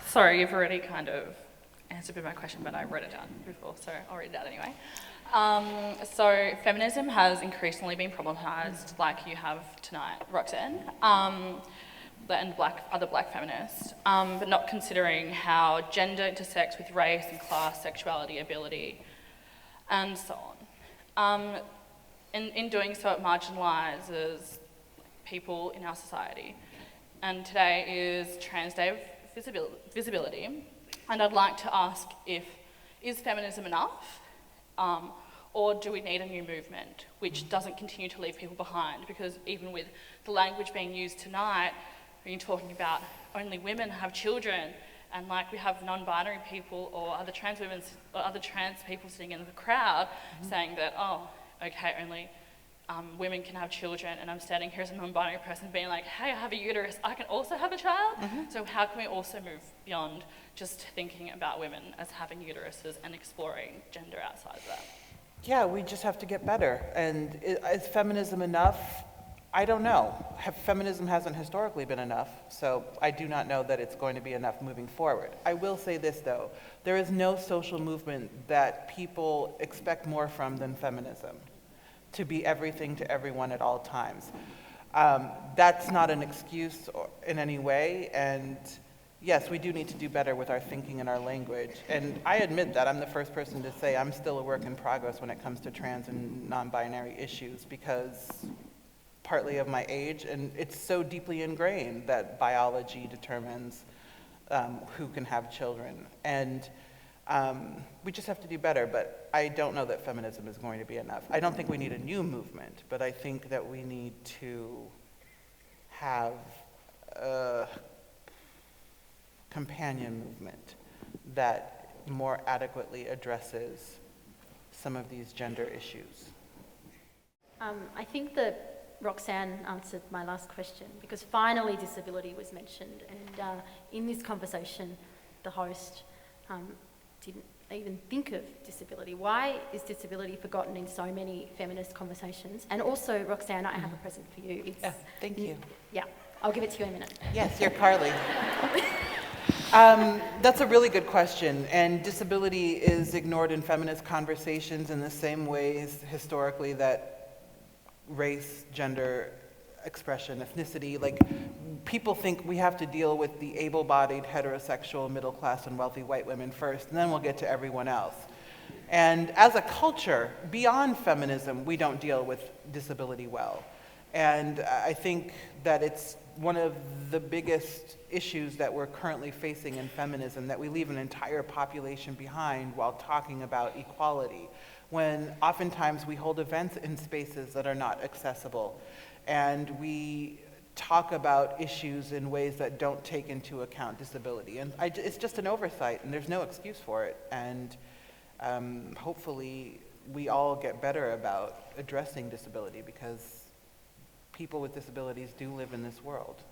Sorry, you've already kind of answered my question, but I wrote it down before, so I'll read it out anyway. So feminism has increasingly been problematised, like you have tonight, Roxane, and other black feminists, but not considering how gender intersects with race and class, sexuality, ability, and so on. In doing so, it marginalises people in our society. And today is Trans Day of Visibility, and I'd like to ask is feminism enough, or do we need a new movement which doesn't continue to leave people behind? Because even with the language being used tonight, we're talking about only women have children, and like we have non-binary people or other trans women or other trans people sitting in the crowd saying that, oh, okay, only women can have children, and I'm standing here as a non-binary person being like, hey, I have a uterus, I can also have a child? So how can we also move beyond just thinking about women as having uteruses and exploring gender outside of that? Yeah, we just have to get better. And is feminism enough? I don't know. Feminism hasn't historically been enough, so I do not know that it's going to be enough moving forward. I will say this, though. There is no social movement that people expect more from than feminism, to be everything to everyone at all times. That's not an excuse in any way, and yes, we do need to do better with our thinking and our language. And I admit that. I'm the first person to say I'm still a work in progress when it comes to trans and non-binary issues, because partly of my age, and it's so deeply ingrained that biology determines who can have children. And we just have to do better, but I don't know that feminism is going to be enough. I don't think we need a new movement, but I think that we need to have a companion movement that more adequately addresses some of these gender issues. I think that Roxane answered my last question, because finally disability was mentioned, and in this conversation the host didn't even think of disability. Why is disability forgotten in so many feminist conversations? And also, Roxane, I have a present for you. Thank you. Yeah, I'll give it to you in a minute. Yes, you're Carly. That's a really good question, and disability is ignored in feminist conversations in the same ways historically that race, gender, expression, ethnicity, like people think we have to deal with the able-bodied, heterosexual, middle-class, and wealthy white women first, and then we'll get to everyone else. And as a culture, beyond feminism, we don't deal with disability well. And I think that it's one of the biggest issues that we're currently facing in feminism, that we leave an entire population behind while talking about equality, when oftentimes we hold events in spaces that are not accessible, and we talk about issues in ways that don't take into account disability. And it's just an oversight, and there's no excuse for it. And hopefully we all get better about addressing disability, because people with disabilities do live in this world.